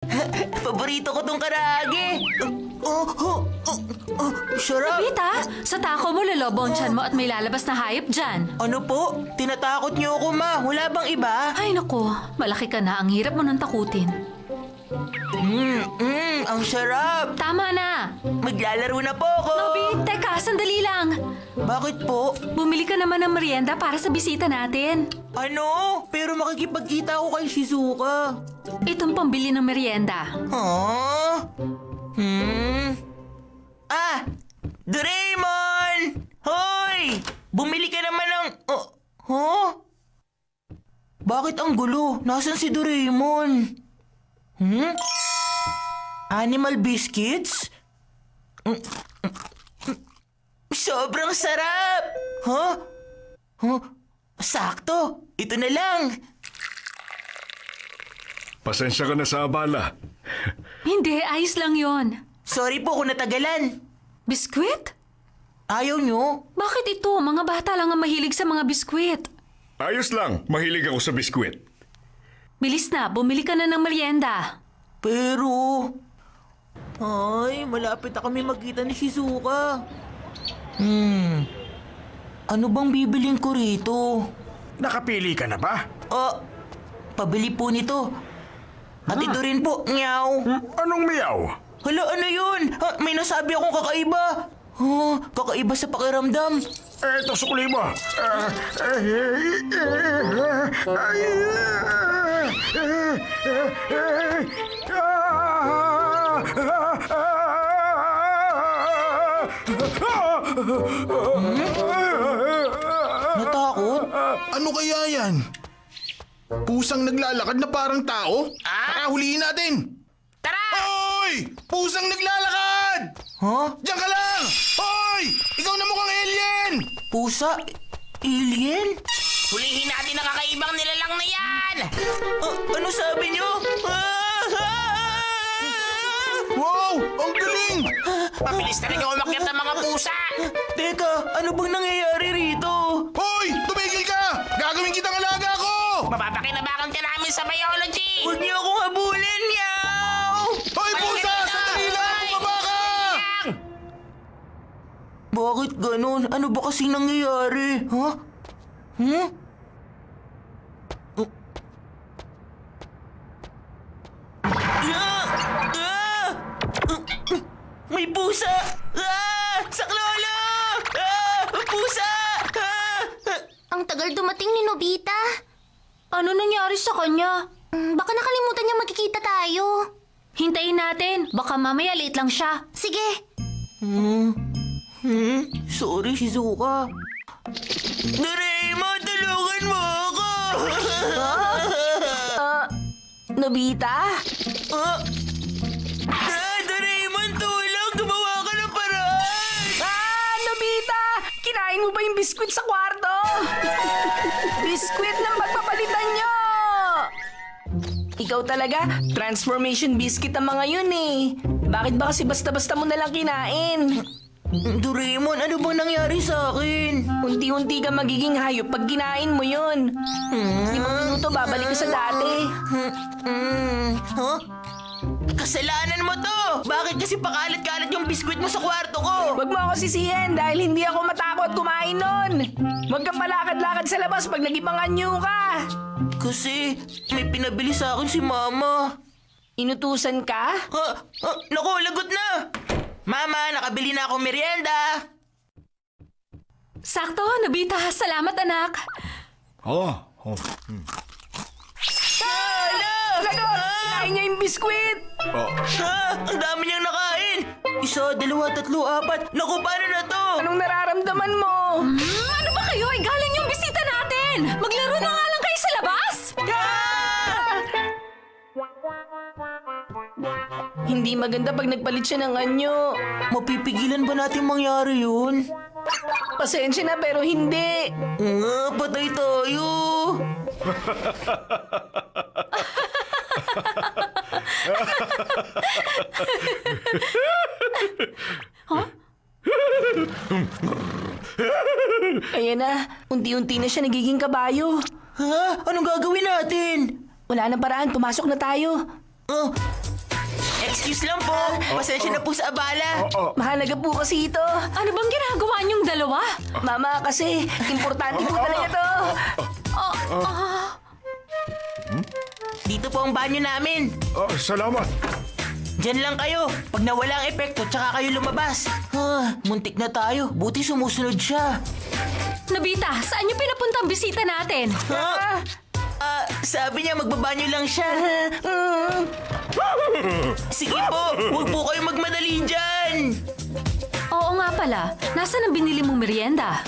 Paborito ko tong karage. Sarap. Nobita, sa tako mo lulobong tiyan mo at may lalabas na hayop dyan. Ano po? Tinatakot niyo ako, ma. Wala bang iba? Ay nako, malaki ka na. Ang hirap mo nang takutin. Ang sarap. Tama na. Maglalaro na po ako. Nobi, teka, sandali lang. Bakit po? Bumili ka naman ng merienda para sa bisita natin. Ano? Pero makikipagkita ako kay Shizuka. Itong pambili ng merienda. Huh? Doraemon! Hoy! Bumili ka naman ng... Bakit ang gulo? Nasaan si Doraemon? Animal biscuits? Sobrang sarap! Sakto! Ito na lang! Pasensya ka na sa abala. Hindi, ayos lang yon. Sorry po kung natagalan. Biskwit? Ayaw nyo? Bakit ito? Mga bata lang ang mahilig sa mga biskwit. Ayos lang, mahilig ako sa biskwit. Bilis na, bumili ka na ng merienda. Pero... Ay, malapit na kami magkita ni Shizuka. Ano bang bibilin ko rito? Nakapili ka na ba? Pabili po nito. At ito rin po, meow. Anong miyaw? Hala, ano yun? May nasabi akong kakaiba. Kakaiba sa pakiramdam. Eto, sukli mo. Natakot? Ano kaya yan? Pusang naglalakad na parang tao? Huliin natin! Tara! Hoy! Pusang naglalakad! Diyan ka lang! Hoy! Ikaw na mukhang alien! Pusa? Alien? Hulihin natin ang kakaibang nilalang na yan! Ano sabi nyo? Wow! Ang galing! Mabilis talaga umakyat ng mga pusa! Teka, ano bang nangyayari rito? Hoy! Tumigil ka! Gagawin kitang alaga ko! Mapapakinabangan ka namin sa biology! Huwag niyo akong habulin, meow! Hoy, pusa! Sandali lang! Bumaba ka! Bakit ganun? Ano ba kasing nangyayari? May pusa! Saklolo! Pusa! Ang tagal dumating ni Nobita. Ano nangyari sa kanya? Baka nakalimutan niya magkikita tayo. Hintayin natin. Baka mamaya late lang siya. Sige. Sorry, Shizuka. Doraemon, tulungan mo ako! Nobita? Doraemon, tulong! Gumawa ka ng paraan! Nobita! Kinain mo ba yung biskwit sa kwarto? Biskwit ng pagpapalitan nyo! Ikaw talaga, transformation biscuit ang mga yun eh. Bakit ba kasi basta-basta mo nalang kinain? Doraemon, ano bang nangyari sa akin? Unti-unti ka magiging hayop pag kinain mo yun. 5 minuto, babalik ka sa dati. Kasalanan mo to! Bakit kasi pakalat-kalat yung biskwit mo sa kwarto ko? Huwag mo ako sisihin dahil hindi ako matakot kumain nun. Huwag kang malakad-lakad sa labas pag nag-ibang anyo ka. Kasi may pinabili sa akin si Mama. Inutusan ka? Naku, lagot na! Mama, nakabili na akong merienda! Sakto, Nobita. Salamat, anak. Kinain niya yung biskwit. Ang dami niyang nakain! 1, 2, 3, 4. Naku, paano na to? Anong nararamdaman mo? Ano ba kayo? Ay, galing yung bisita natin! Maglaro na nga lang kayo sa labas! Hindi maganda pag nagpalit siya ng anyo. Mapipigilan ba natin mangyari yun? Pasensya na pero hindi. Patay tayo! Ayan na, unti-unti na siya nagiging kabayo. Anong gagawin natin? Wala nang paraan, pumasok na tayo. Oh. Excuse lang po. Pasensya na po sa abala. Mahalaga po kasi ito. Ano bang ginagawa niyong dalawa? Mama, kasi importante po talaga to. Dito po ang banyo namin. Salamat. Diyan lang kayo. Pag nawala ang epekto, tsaka kayo lumabas. Muntik na tayo. Buti sumusunod siya. Nobita, saan niyo pinapunta ang bisita natin? Sabi niya magbabanyo lang siya. Sige po, huwag po kayo magmadali dyan. Oo nga pala, nasaan ang binili mong merienda?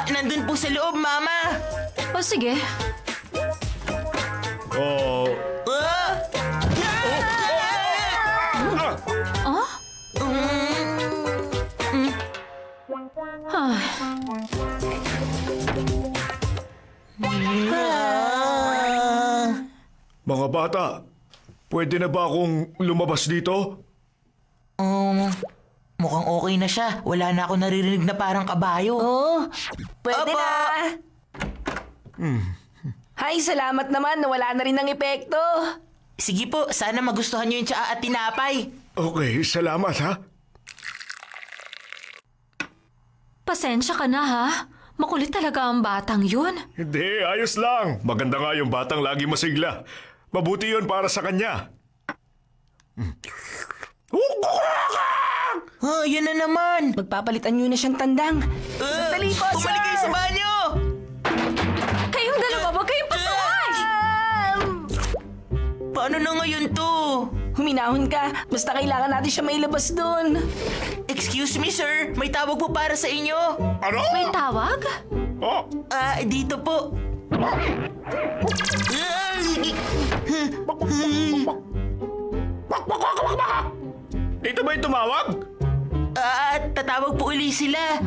Nandun po sa loob, Mama. O sige, Oh, Ah! oh? Ay, mga bata, pwede na ba akong lumabas dito? Mukhang okay na siya. Wala na ako naririnig na parang kabayo. Oh, pwede Opo. na. Hay, salamat naman. Nawala na rin ang epekto. Sige po, sana magustuhan niyo yung tsaa at tinapay. Okay, salamat ha. pasensya ka na ha. Makulit talaga ang batang yun. Hindi, ayos lang. Maganda nga yung batang lagi masigla. Mabuti yun para sa kanya. Yan na naman. Magpapalitan nyo na siyang tandang. Sandali po, Bumalik kayo sa banyo! Kayong dalawa, wag kayong pasukan! Paano na ngayon to? Huminahon ka. Basta kailangan natin siya mailabas doon. Excuse me, sir. May tawag po para sa inyo. Ano? May tawag? Oh, Dito po. dito ba yung tumawag? Tatawag po uli sila.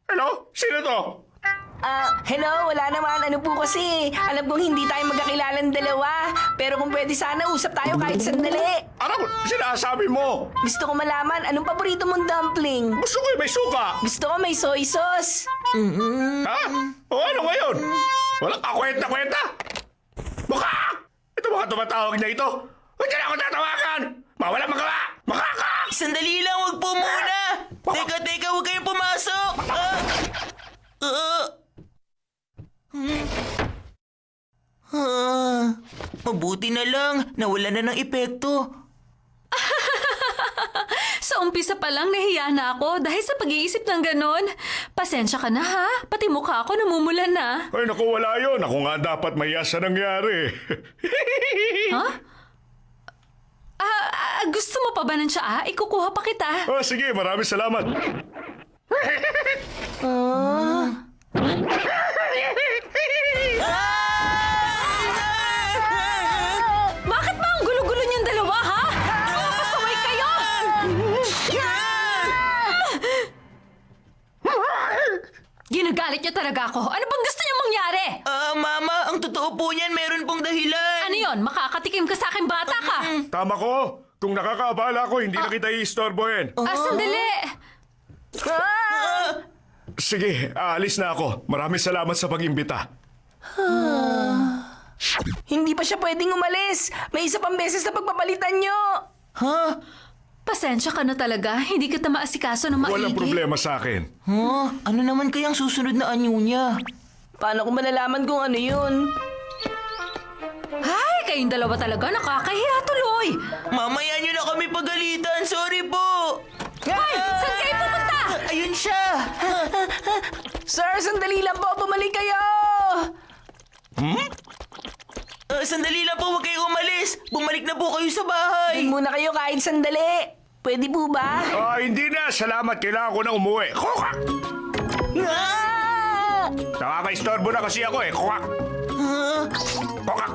Hello? Sino to? Hello, wala naman. Ano po kasi, alam kong hindi tayo magkakilalang dalawa. Pero kung pwede sana, usap tayo kahit sandali. Ano? Sinasabi mo? Gusto ko malaman, anong paborito mong dumpling? Gusto ko yung may suka. Gusto ko may soy sauce. Ha? O ano ngayon? Walang kakwenta-kwenta? Baka! Ito mga tumatawag na ito. Huwag ka na ako tatawagan! Mawalang magawa! Makaka! Sandali lang, wag po muna. Teka, huwag kayong pumasok. Mabuti na lang. Nawala na ng epekto. Sa umpisa pa lang nahiya na ako dahil sa pag-iisip ng ganon. Pasensya ka na ha, pati mukha ko namumulan na. Ay naku, wala yun. Ako nga dapat mahiya sa nangyari. Ha? Gusto mo pa ba ng tsaa? Ikukuha pa kita. Oh, sige, maraming salamat. Bakit ba ang gulo-gulo niyong dalawa ha? Pasaway kayo! Ginagalit niyo talaga ako. Ano bang gusto niyo mangyari? Mama, ang totoo po niyan, meron pong dahilan. Ano yon? Makakatikim ka sa akin bata ka. Tama ko. Kung nakakaabala ko, hindi na kita iistorbohin. Sandali. Sige, aalis na ako. Maraming salamat sa pag-imbita. Hindi pa siya pwedeng umalis. May isa pang beses na pagpapalitan nyo. Pasensya ka na talaga. Hindi kita maasikaso ng maigi. Walang problema sa akin. Ano naman kayang susunod na anyo niya? Paano ko malalaman kung ano yun? Ay, kayong dalawa talaga nakakahiya tuloy. Mamaya niyo na kami pagalitan. Sorry po. Hoy, saan kayo pupunta? Ayun siya. Sir, sandali lang po. Bumalik kayo. Sandali lang po, huwag kayong umalis. Bumalik na po kayo sa bahay. Doon muna kayo kahit sandali. Pwede po ba? Hindi na. Salamat. Kailangan ko na umuwi. Kukak! Nakaka-istorbo na kasi ako eh. Kukak! Kukak!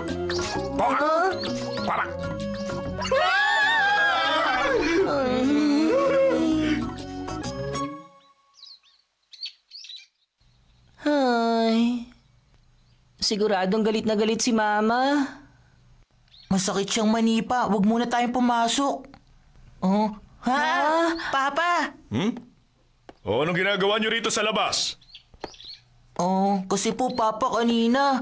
Kukak! Kukak! Ay. Siguradong galit na galit si Mama. Masakit siyang manipa. Huwag muna tayong pumasok. Papa? O, anong ginagawa niyo rito sa labas? Oh, kasi po Papa kanina.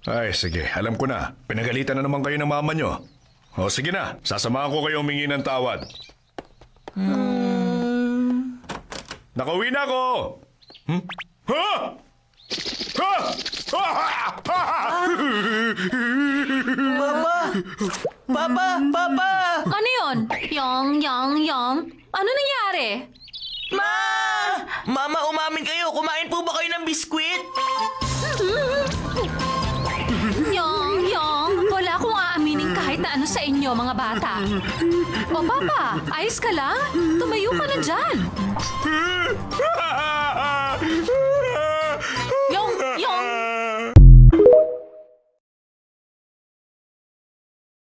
Ay, sige. Alam ko na. Pinagalitan na naman kayo ng mama nyo. O, sige na. Sasamahan ko kayo humingi ng tawad. Nakauwi na ako! Ha? Ha? Papa! Ano yun? Yang. Ano nangyari? Mama, umamin kayo. Kumain po ba kayo ng biskwit? Yang. Wala akong aaminin kahit na ano sa inyo, mga bata. O, Papa, ayos ka lang? Tumayo ka na dyan.